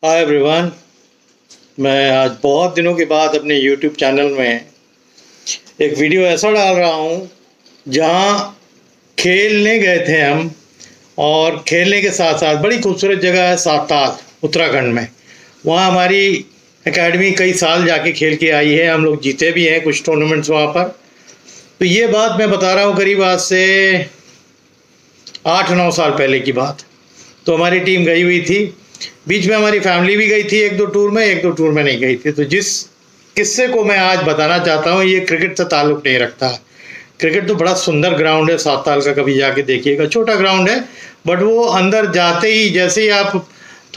Hi everyone. मैं आज बहुत दिनों के बाद अपने यूट्यूब चैनल में एक वीडियो ऐसा डाल रहा हूँ जहाँ खेलने गए थे हम, और खेलने के साथ साथ बड़ी खूबसूरत जगह है साताल उत्तराखंड में। वहाँ हमारी एकेडमी कई साल जाके खेल के आई है, हम लोग जीते भी हैं कुछ टूर्नामेंट्स वहाँ पर। तो ये बात मैं बता रहा हूँ करीब आज से 8-9 साल पहले की बात। तो हमारी टीम गई हुई थी, बीच में हमारी फैमिली भी गई थी, एक दो टूर में नहीं गई थी। तो जिस किस्से को मैं आज बताना चाहता हूँ ये क्रिकेट से ताल्लुक़ नहीं रखता। क्रिकेट तो बड़ा सुंदर ग्राउंड है साताल का, कभी जाके देखिएगा। छोटा ग्राउंड है बट वो अंदर जाते ही जैसे ही आप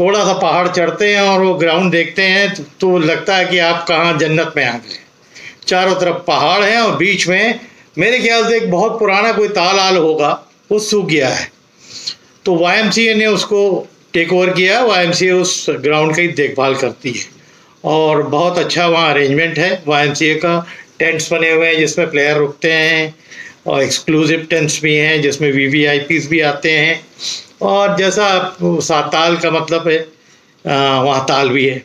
थोड़ा सा पहाड़ चढ़ते हैं और वो ग्राउंड देखते हैं तो लगता है कि आप कहाँ जन्नत में आ गए। चारों तरफ पहाड़ हैं और बीच में मेरे ख्याल से एक बहुत पुराना कोई ताल आल होगा, वो सूख गया है। तो YMCA ने उसको टेक ओवर किया। YMCA उस ग्राउंड की देखभाल करती है और बहुत अच्छा वहाँ अरेंजमेंट है YMCA का। टेंट्स बने हुए हैं जिसमें प्लेयर रुकते हैं, और एक्सक्लूसिव टेंट्स भी हैं जिसमें VVIPs भी आते हैं। और जैसा साताल का मतलब है वहाँ ताल भी है।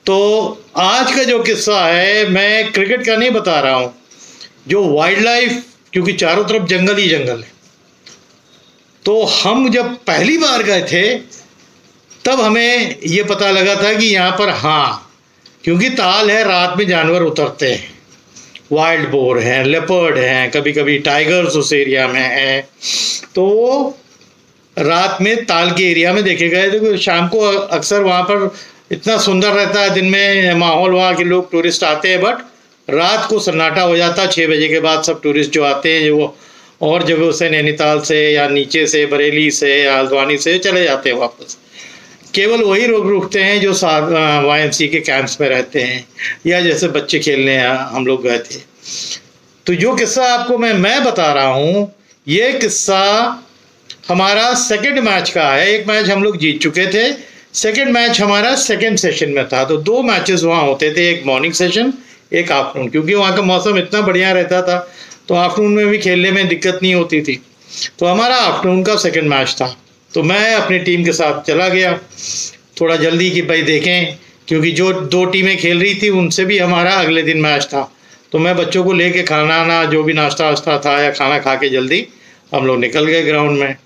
तो आज का जो किस्सा है, मैं क्रिकेट का नहीं बता रहा हूँ, जो वाइल्ड लाइफ, क्योंकि चारों तरफ जंगल ही जंगल है। तो हम जब पहली बार गए थे तब हमें ये पता लगा था कि यहाँ पर क्योंकि ताल है, रात में जानवर उतरते हैं, वाइल्ड बोर हैं, लेपर्ड हैं, कभी कभी टाइगर्स उस एरिया में हैं। तो रात में ताल के एरिया में देखे गए थे। शाम को अक्सर वहाँ पर इतना सुंदर रहता है, दिन में माहौल, वहाँ के लोग टूरिस्ट आते हैं, बट रात को सन्नाटा हो जाता है। 6 बजे के बाद सब टूरिस्ट जो आते हैं, जो वो और जगहों से, नैनीताल से या नीचे से, बरेली से या हल्द्वानी से चले जाते हैं वापस। केवल वही लोग रुकते हैं जो YMCA के कैंप्स में रहते हैं, या जैसे बच्चे खेलने हम लोग गए थे। तो जो किस्सा आपको मैं बता रहा हूँ, ये किस्सा हमारा सेकंड मैच का है। एक मैच हम लोग जीत चुके थे, सेकंड मैच हमारा सेकंड सेशन में था। तो 2 मैचेस वहाँ होते थे, एक मॉर्निंग सेशन, एक आफ्टरनून। क्योंकि वहाँ का मौसम इतना बढ़िया रहता था तो आफ्टरनून में भी खेलने में दिक्कत नहीं होती थी। तो हमारा आफ्टरनून का सेकंड मैच था। तो मैं अपनी टीम के साथ चला गया थोड़ा जल्दी कि भाई देखें, क्योंकि जो 2 टीमें खेल रही थी उनसे भी हमारा अगले दिन मैच था। तो मैं बच्चों को लेके खाना जो भी नाश्ता वाश्ता था या खाना खा के जल्दी हम लोग निकल गए ग्राउंड में।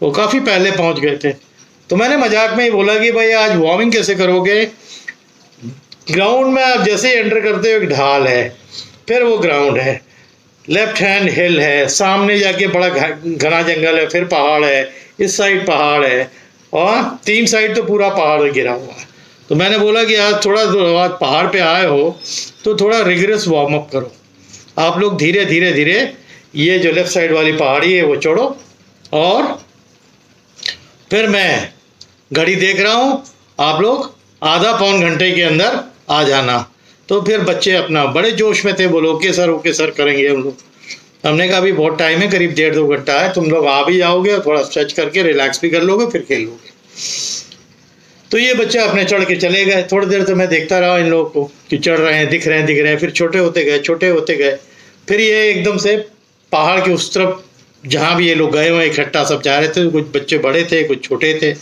वो काफ़ी पहले पहुंच गए थे। तो मैंने मजाक में ही बोला कि भाई आज वार्मिंग कैसे करोगे। ग्राउंड में आप जैसे ही एंटर करते हो एक ढाल है, फिर वो ग्राउंड है, लेफ्ट हैंड हिल है, सामने जाके बड़ा घना जंगल है, फिर पहाड़ है, इस साइड पहाड़ है, और 3 साइड तो पूरा पहाड़ गिरा हुआ है। तो मैंने बोला कि आज थोड़ा आज पहाड़ पे आए हो तो थोड़ा रिगरस वार्म अप करो। आप लोग धीरे धीरे धीरे ये जो लेफ्ट साइड वाली पहाड़ी है वो चढ़ो, और फिर मैं घड़ी देख रहा हूँ, आप लोग आधा पौन घंटे के अंदर आ जाना। तो फिर बच्चे अपना बड़े जोश में थे, बोलो ओके सर करेंगे हम लोग। हमने कहा अभी बहुत टाइम है, करीब 1.5-2 घंटा है, तुम लोग आ भी जाओगे और थोड़ा स्ट्रेच करके रिलैक्स भी कर लोगे, फिर खेल लोगे। तो ये बच्चे अपने चढ़ के चले गए। थोड़ी देर तो मैं देखता रहा इन लोगों को कि चढ़ रहे हैं, दिख रहे हैं। फिर छोटे होते गए। फिर ये एकदम से पहाड़ के उस तरफ जहाँ भी ये लोग गए हुए इकट्ठा सब जा रहे थे। कुछ बच्चे बड़े थे, कुछ छोटे थे,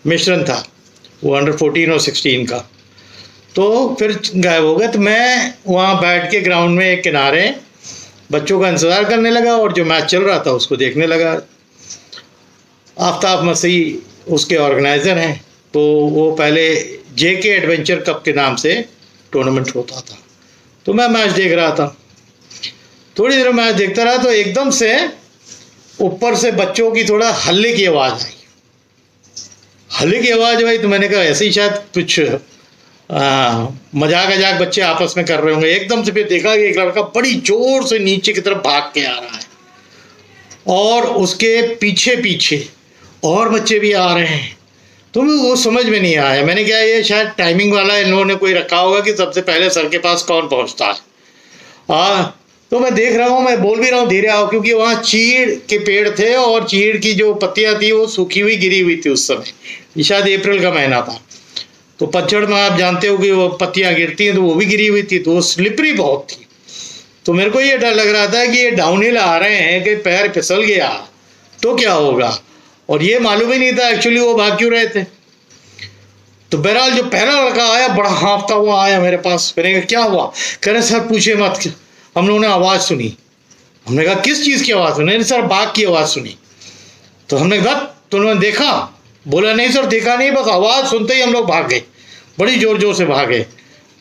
मिश्रण था वो अंडर 14 और 16 का। तो फिर गायब हो गए। तो मैं वहाँ बैठ के ग्राउंड में एक किनारे बच्चों का इंतज़ार करने लगा और जो मैच चल रहा था उसको देखने लगा। आफ्ताब मसीह उसके ऑर्गेनाइज़र हैं। तो वो पहले JK एडवेंचर कप के नाम से टूर्नामेंट होता था। तो मैं मैच देख रहा था। थोड़ी देर मैच देखता रहा तो एकदम से ऊपर से बच्चों की थोड़ा हल्ले की आवाज़ आई। तो मैंने कहा ऐसे ही शायद कुछ मजाक बच्चे आपस में कर रहे होंगे। एकदम से फिर देखा कि एक लड़का बड़ी जोर से नीचे की तरफ भाग के आ रहा है, और उसके पीछे और बच्चे भी आ रहे हैं। तो वो समझ में नहीं आया। मैंने कहा ये शायद टाइमिंग वाला इन लोगों ने कोई रखा होगा कि सबसे पहले सर के पास कौन पहुंचता है। तो मैं देख रहा हूँ, मैं बोल भी रहा हूँ धीरे आओ, क्योंकि वहाँ चीड़ के पेड़ थे और चीड़ की जो पत्तियाँ थी वो सूखी हुई गिरी हुई थी उस समय। शायद अप्रैल का महीना था। तो पतझड़ में आप जानते हो कि वो पत्तियाँ गिरती हैं, तो वो भी गिरी हुई थी, तो वो स्लिपरी बहुत थी। तो मेरे को ये डर लग रहा था कि ये डाउनहिल आ रहे हैं कि पैर फिसल गया तो क्या होगा। और ये मालूम ही नहीं था एक्चुअली वो भाग क्यों रहे थे। तो बहरहाल जो पहला लड़का आया बड़ा हाँफता हुआ आया मेरे पास। मैंने कहा क्या हुआ? कह रहे सर पूछे मत, हम लोगों ने आवाज़ सुनी। हमने कहा किस चीज़ की आवाज़ सुनी? सर बाघ की आवाज़ सुनी। तो हमने कहा तो उन्होंने देखा? बोला नहीं सर देखा नहीं, बस आवाज़ सुनते ही हम लोग भाग गए, बड़ी ज़ोर ज़ोर से भागे।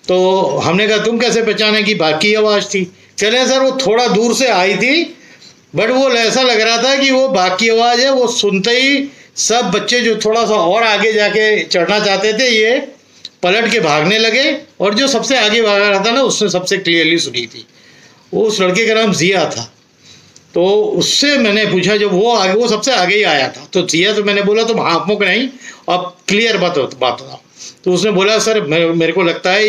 तो हमने कहा तुम कैसे पहचाने कि बाघ की आवाज़ थी? कह रहे सर वो थोड़ा दूर से आई थी, बट वो ऐसा लग रहा था कि वो बाघ की आवाज़ है। वो सुनते ही सब बच्चे जो थोड़ा सा और आगे जाके चढ़ना चाहते थे, ये पलट के भागने लगे, और जो सबसे आगे भागा रहा था ना उसने सबसे क्लियरली सुनी थी। वो उस लड़के का नाम जिया था। तो उससे मैंने पूछा, जब वो सबसे आगे ही आया था, तो जिया तो मैंने बोला तुम हाँफ मुँह नहीं, अब क्लियर बात बताओ। तो उसने बोला सर मेरे को लगता है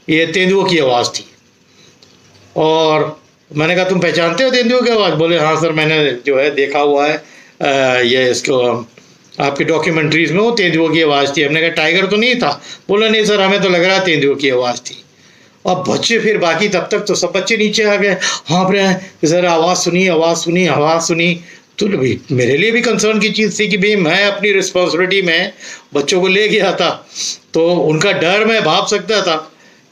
ये तेंदुओं की आवाज़ थी। और मैंने कहा तुम पहचानते हो तेंदुओं की आवाज़? बोले हाँ सर मैंने जो है देखा हुआ है, ये इसको आपकी डॉक्यूमेंट्रीज में वो तेंदुओं की आवाज़ थी। हमने कहा टाइगर तो नहीं था? बोला नहीं सर हमें तो लग रहा तेंदुओं की आवाज़ थी। अब बच्चे फिर बाकी तब तक तो सब बच्चे नीचे आ गए, हाँफ रहे हैं सर आवाज़ सुनी आवाज़ सुनी आवाज़ सुनी। तो भाई मेरे लिए भी कंसर्न की चीज़ थी कि भाई मैं अपनी रिस्पॉन्सिबिलिटी में बच्चों को ले गया था, तो उनका डर मैं भाप सकता था,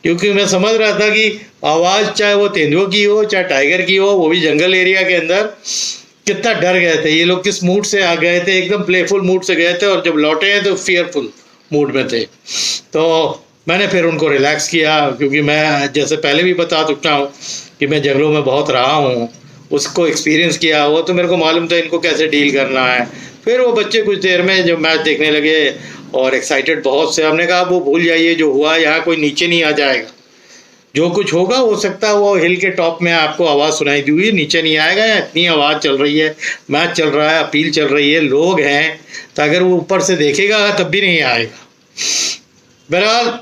क्योंकि मैं समझ रहा था कि आवाज़ चाहे वो तेंदुओं की हो चाहे टाइगर की हो, वो भी जंगल एरिया के अंदर, कितना डर गए थे ये लोग, किस मूड से आ गए थे, एकदम प्लेफुल मूड से गए थे, और जब लौटे हैं तो फियरफुल मूड में थे। तो मैंने फिर उनको रिलैक्स किया, क्योंकि मैं जैसे पहले भी बता चुका हूँ कि मैं जंगलों में बहुत रहा हूँ, उसको एक्सपीरियंस किया हो, तो मेरे को मालूम था इनको कैसे डील करना है। फिर वो बच्चे कुछ देर में जब मैच देखने लगे और एक्साइटेड बहुत से, हमने कहा वो भूल जाइए जो हुआ, यहाँ कोई नीचे नहीं आ जाएगा, जो कुछ होगा हो सकता है वो हिल के टॉप में आपको आवाज़ सुनाई दी हुई, नीचे नहीं आएगा। इतनी आवाज़ चल रही है, मैच चल रहा है, अपील चल रही है, लोग हैं, तो अगर वो ऊपर से देखेगा तब भी नहीं आएगा। बहरहाल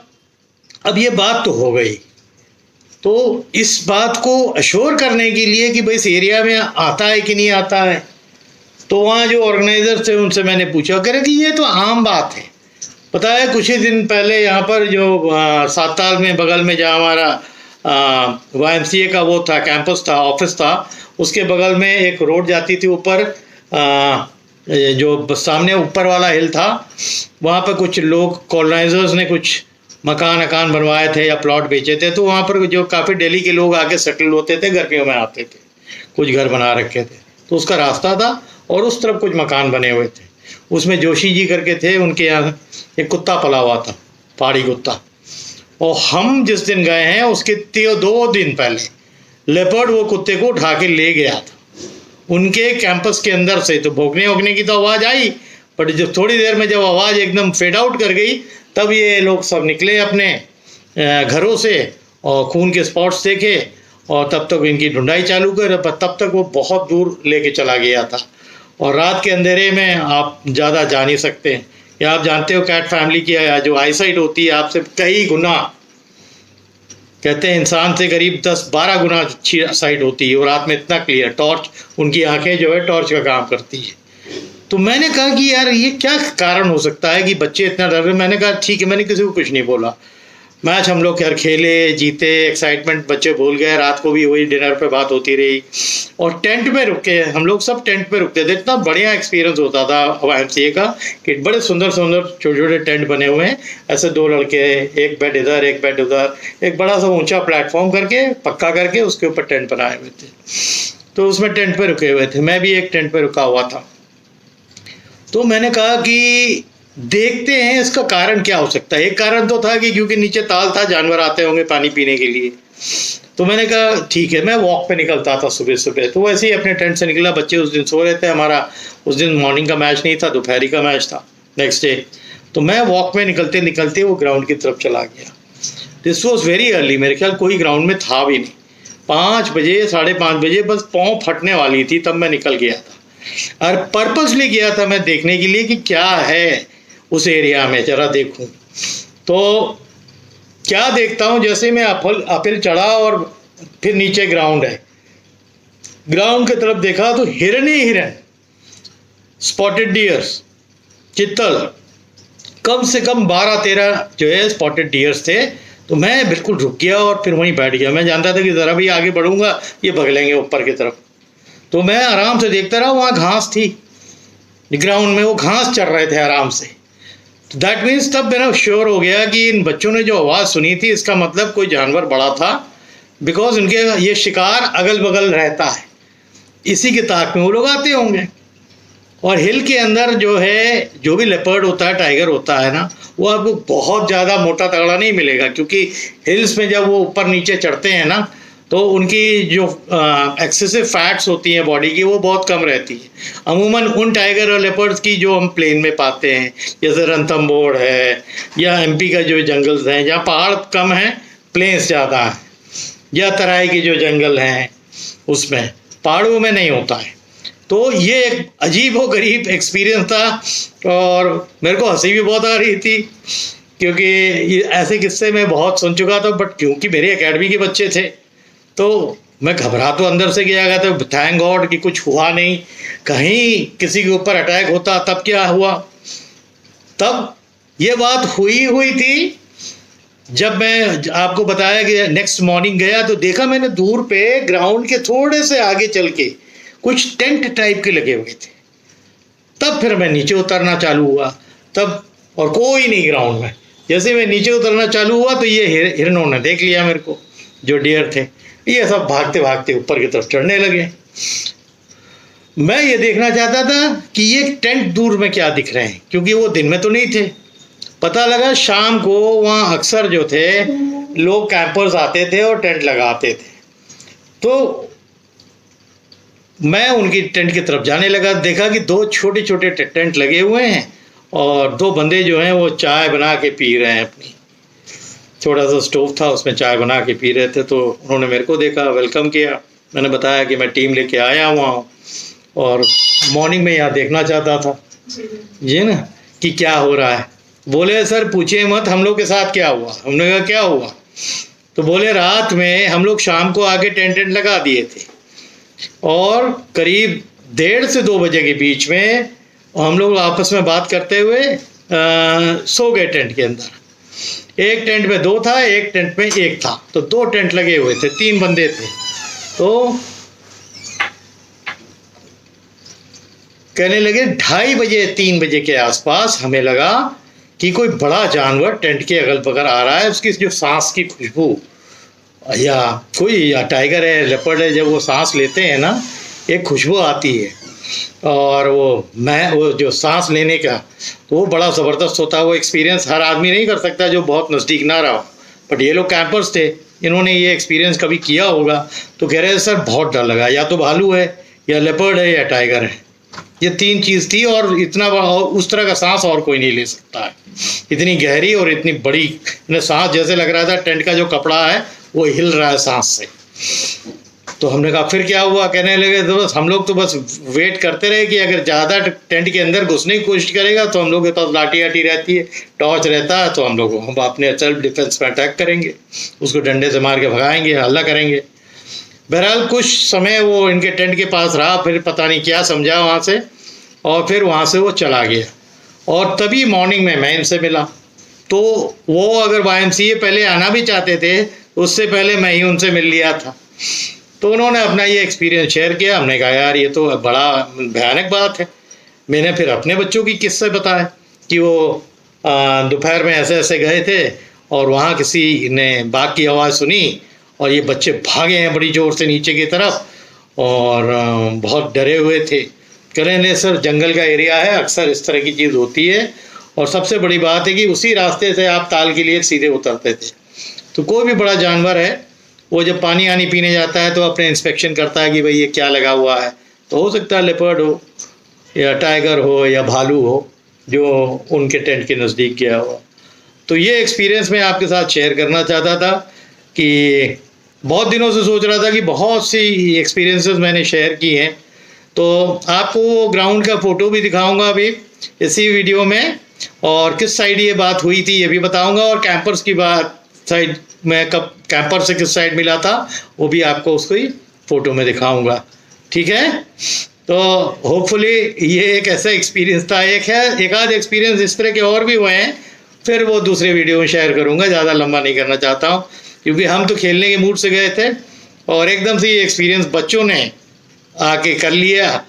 अब ये बात तो हो गई, तो इस बात को अश्योर करने के लिए कि भाई इस एरिया में आता है कि नहीं आता है, तो वहाँ जो ऑर्गेनाइजर थे उनसे मैंने पूछा, कह रहे कि ये तो आम बात है। पता है कुछ ही दिन पहले यहाँ पर जो साताल में बगल में जहाँ हमारा YMCA का वो था, कैंपस था, ऑफिस था, उसके बगल में एक रोड जाती थी ऊपर, जो सामने ऊपर वाला हिल था, वहाँ पर कुछ लोग कॉलोनाइजर्स ने कुछ मकान बनवाए थे या प्लॉट बेचे थे, तो वहाँ पर जो काफ़ी दिल्ली के लोग आके सेटल होते थे, गर्मियों में आते थे, कुछ घर बना रखे थे, तो उसका रास्ता था और उस तरफ कुछ मकान बने हुए थे। उसमें जोशी जी करके थे, उनके यहाँ एक कुत्ता पला हुआ था, पहाड़ी कुत्ता, और हम जिस दिन गए हैं उसके 2 दिन पहले लेपर्ड वो कुत्ते को उठा के ले गया था उनके कैंपस के अंदर से। तो भौंकने वोंकने की तो आवाज़ आई, बट जब थोड़ी देर में जब आवाज़ एकदम फेड आउट कर गई, तब ये लोग सब निकले अपने घरों से और खून के स्पॉट्स देखे, और तब तक इनकी ढूंढाई चालू कर, तब तक वो बहुत दूर लेके चला गया था। और रात के अंधेरे में आप ज़्यादा जा नहीं सकते, या आप जानते हो कैट फैमिली की जो आईसाइट होती है आपसे कई गुना, कहते हैं इंसान से करीब 10-12 गुना अच्छी साइट होती है, और रात में इतना क्लियर, टॉर्च उनकी आंखें जो है टॉर्च का काम करती है। तो मैंने कहा कि यार ये क्या कारण हो सकता है कि बच्चे इतना डर रहे। मैंने कहा ठीक है, मैंने किसी को कुछ नहीं बोला, मैच हम लोग यार खेले जीते, एक्साइटमेंट बच्चे भूल गए, रात को भी वही डिनर पे बात होती रही, और टेंट में रुके, हम लोग सब टेंट पे रुकते थे। इतना बढ़िया एक्सपीरियंस होता था YMCA का कि बड़े सुंदर सुंदर छोटे छोटे टेंट बने हुए हैं, ऐसे 2 लड़के, एक बेड इधर एक बेड उधर, एक बड़ा सा ऊंचा प्लेटफॉर्म करके पक्का करके उसके ऊपर टेंट बनाए हुए थे, तो उसमें टेंट पे रुके हुए थे। मैं भी एक टेंट पे रुका हुआ था। तो मैंने कहा कि देखते हैं इसका कारण क्या हो सकता है। एक कारण तो था कि क्योंकि नीचे ताल था, जानवर आते होंगे पानी पीने के लिए, तो मैंने कहा ठीक है। मैं वॉक पे निकलता था सुबह सुबह, तो वैसे ही अपने टेंट से निकला, बच्चे उस दिन सो रहे थे, हमारा उस दिन मॉर्निंग का मैच नहीं था, दोपहरी का मैच था नेक्स्ट डे। तो मैं वॉक में निकलते निकलते वो ग्राउंड की तरफ चला गया। दिस वॉज वेरी अर्ली, मेरे ख्याल कोई ग्राउंड में था भी नहीं, 5 बजे 5:30 बजे बस पाँव फटने वाली थी तब मैं निकल गया था, और पर्पसली गया था मैं देखने के लिए कि क्या है उस एरिया में, जरा देखूं। तो क्या देखता हूं, जैसे मैं अपहिल चढ़ा और फिर नीचे ग्राउंड है, ग्राउंड की तरफ देखा तो हिरन ही हिरन, स्पॉटेड डियर्स, चित्तल, कम से कम 12-13 जो है स्पॉटेड डियर्स थे। तो मैं बिल्कुल रुक गया और फिर वहीं बैठ गया। मैं जानता था कि ज़रा भी आगे बढ़ूंगा ये भगलेंगे ऊपर की तरफ, तो मैं आराम से देखता रहा। वहाँ घास थी ग्राउंड में, वो घास चढ़ रहे थे आराम से। दैट मीन्स तब मेरा श्योर हो गया कि इन बच्चों ने जो आवाज़ सुनी थी इसका मतलब कोई जानवर बड़ा था, बिकॉज उनके ये शिकार अगल बगल रहता है, इसी के ताक में वो लोग आते होंगे। और हिल के अंदर जो है, जो भी लेपर्ड होता है, टाइगर होता है ना, वो आपको बहुत ज़्यादा मोटा तगड़ा नहीं मिलेगा, क्योंकि हिल्स में जब वो ऊपर नीचे चढ़ते हैं ना, तो उनकी जो एक्सेसिव फैट्स होती हैं बॉडी की, वो बहुत कम रहती है। अमूमन उन टाइगर और लेपर्ड्स की जो हम प्लेन में पाते हैं, जैसे रणथंभौर है या एमपी का जो जंगल्स हैं जहाँ पहाड़ कम हैं, प्लेन्स ज़्यादा हैं, या तराई के जो जंगल हैं उसमें, पहाड़ों में नहीं होता है। तो ये एक अजीब व गरीब एक्सपीरियंस था और मेरे को हंसी भी बहुत आ रही थी, क्योंकि ये ऐसे किस्से मैं बहुत सुन चुका था, बट क्योंकि मेरे एकेडमी के बच्चे थे तो मैं घबरा तो अंदर से गया था। थैंक गॉड कि कुछ हुआ नहीं, कहीं किसी के ऊपर अटैक होता तब क्या हुआ। तब ये बात हुई थी जब मैं आपको बताया कि नेक्स्ट मॉर्निंग गया तो देखा मैंने दूर पे ग्राउंड के थोड़े से आगे चल के कुछ टेंट टाइप के लगे हुए थे। तब फिर मैं नीचे उतरना चालू हुआ, तब और कोई नहीं ग्राउंड में। जैसे मैं नीचे उतरना चालू हुआ तो ये हिरणों ने देख लिया मेरे को, जो डियर थे, ये सब भागते भागते ऊपर की तरफ चढ़ने लगे। मैं ये देखना चाहता था कि ये टेंट दूर में क्या दिख रहे हैं, क्योंकि वो दिन में तो नहीं थे। पता लगा शाम को वहाँ अक्सर जो थे लोग कैंपर्स आते थे और टेंट लगाते थे। तो मैं उनकी टेंट की तरफ जाने लगा, देखा कि दो छोटे छोटे टेंट लगे हुए हैं और दो बंदे जो हैं वो चाय बना के पी रहे हैं। अपनी छोटा सा स्टोव था, उसमें चाय बना के पी रहे थे। तो उन्होंने मेरे को देखा, वेलकम किया। मैंने बताया कि मैं टीम लेके आया हुआ हूँ और मॉर्निंग में यहाँ देखना चाहता था जी ना कि क्या हो रहा है। बोले सर पूछिए मत हम लोग के साथ क्या हुआ। हमने कहा क्या हुआ? तो बोले रात में हम लोग शाम को आके टेंट लगा दिए थे और करीब 1:30 से 2 बजे के बीच में हम लोग आपस में बात करते हुए सो गए टेंट के अंदर। एक टेंट में 2 था, एक टेंट में 1 था, तो 2 टेंट लगे हुए थे, 3 बंदे थे। तो कहने लगे 2:30 बजे 3 बजे के आसपास हमें लगा कि कोई बड़ा जानवर टेंट के अगल बगल आ रहा है। उसकी जो सांस की खुशबू, या कोई या टाइगर है, लेपर्ड है, जब वो सांस लेते हैं ना एक खुशबू आती है, और वो जो सांस लेने का तो वो बड़ा ज़बरदस्त होता है। वो एक्सपीरियंस हर आदमी नहीं कर सकता जो बहुत नज़दीक ना रहा हो, बट ये लोग कैंपर्स थे, इन्होंने ये एक्सपीरियंस कभी किया होगा। तो कह रहे सर बहुत डर लगा, या तो भालू है या लेपर्ड है या टाइगर है। ये 3 चीज़ थी और इतना उस तरह का सांस और कोई नहीं ले सकता है, इतनी गहरी और इतनी बड़ी सांस। जैसे लग रहा था टेंट का जो कपड़ा है वो हिल रहा है सांस से। तो हमने कहा फिर क्या हुआ? कहने लगे तो बस हम लोग तो बस वेट करते रहे कि अगर ज़्यादा टेंट के अंदर घुसने की कोशिश करेगा तो हम लोग के पास लाठी आठी रहती है, टॉर्च रहता है, तो हम अपने सेल्फ डिफेंस में अटैक करेंगे, उसको डंडे से मार के भगाएंगे, हल्ला करेंगे। बहरहाल कुछ समय वो इनके टेंट के पास रहा, फिर पता नहीं क्या समझा वहाँ से, और फिर वहाँ से वो चला गया। और तभी मॉर्निंग में मैं इनसे मिला। तो वो अगर YMCA पहले आना भी चाहते थे, उससे पहले मैं ही उनसे मिल लिया था। तो उन्होंने अपना ये एक्सपीरियंस शेयर किया। हमने कहा यार ये तो बड़ा भयानक बात है। मैंने फिर अपने बच्चों की किस्से बताए कि वो दोपहर में ऐसे ऐसे गए थे और वहाँ किसी ने बाघ की आवाज़ सुनी और ये बच्चे भागे हैं बड़ी ज़ोर से नीचे की तरफ और बहुत डरे हुए थे। कह रहे नहीं सर जंगल का एरिया है, अक्सर इस तरह की चीज़ होती है, और सबसे बड़ी बात है कि उसी रास्ते से आप ताल के लिए सीधे उतरते थे। तो कोई भी बड़ा जानवर है वो जब पानी आनी पीने जाता है तो अपने इंस्पेक्शन करता है कि भाई ये क्या लगा हुआ है। तो हो सकता है लेपर्ड हो या टाइगर हो या भालू हो जो उनके टेंट के नज़दीक गया हुआ। तो ये एक्सपीरियंस मैं आपके साथ शेयर करना चाहता था कि बहुत दिनों से सोच रहा था कि बहुत सी एक्सपीरियंसेस मैंने शेयर की हैं। तो आपको ग्राउंड का फ़ोटो भी दिखाऊंगा अभी इसी वीडियो में, और किस साइड ये बात हुई थी ये भी बताऊंगा, और कैंपर्स की बात साइड में कब कैंपर से किस साइड मिला था वो भी आपको उसकी फ़ोटो में दिखाऊंगा। ठीक है, तो होपफुली ये एक ऐसा एक्सपीरियंस था। एक आध एक्सपीरियंस इस तरह के और भी हुए हैं, फिर वो दूसरे वीडियो में शेयर करूंगा। ज़्यादा लंबा नहीं करना चाहता हूँ क्योंकि हम तो खेलने के मूड से गए थे और एकदम से ये एक्सपीरियंस बच्चों ने आके कर लिया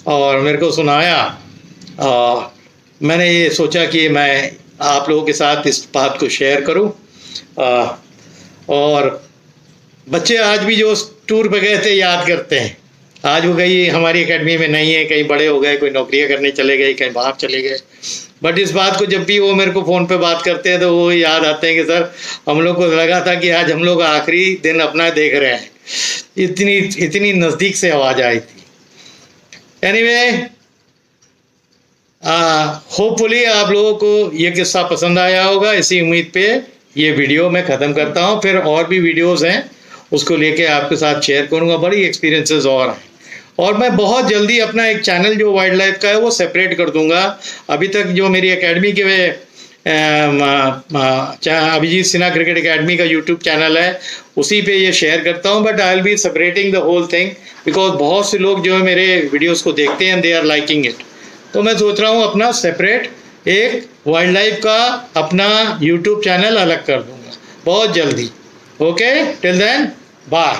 और मेरे को सुनाया। और मैंने ये सोचा कि मैं आप लोगों के साथ इस बात को शेयर करूं। और बच्चे आज भी जो टूर पे गए थे याद करते हैं। आज वो कहीं हमारी एकेडमी में नहीं है, कहीं बड़े हो गए, कोई नौकरियां करने चले गए, कहीं बाहर चले गए, बट इस बात को जब भी वो मेरे को फ़ोन पे बात करते हैं तो वो याद आते हैं कि सर हम लोग को लगा था कि आज हम लोग आखिरी दिन अपना देख रहे हैं, इतनी नज़दीक से आवाज़ आई थी। एनीवे, होपफुली आप लोगों को ये किस्सा पसंद आया होगा। इसी उम्मीद पे ये वीडियो मैं ख़त्म करता हूँ। फिर और भी वीडियोस हैं, उसको लेके आपके साथ शेयर करूँगा। बड़ी एक्सपीरियंसेस और हैं, और मैं बहुत जल्दी अपना एक चैनल जो वाइल्ड लाइफ का है वो सेपरेट कर दूंगा। अभी तक जो मेरी एकेडमी के अभिजीत सिन्हा क्रिकेट एकेडमी का यूट्यूब चैनल है उसी पे ये शेयर करता हूँ, but I will be separating the whole thing, because बहुत से लोग जो है मेरे वीडियोस को देखते हैं, दे आर लाइकिंग इट। तो मैं सोच रहा हूँ अपना सेपरेट एक वाइल्ड लाइफ का अपना यूट्यूब चैनल अलग कर दूंगा बहुत जल्दी। Okay, till then, bye.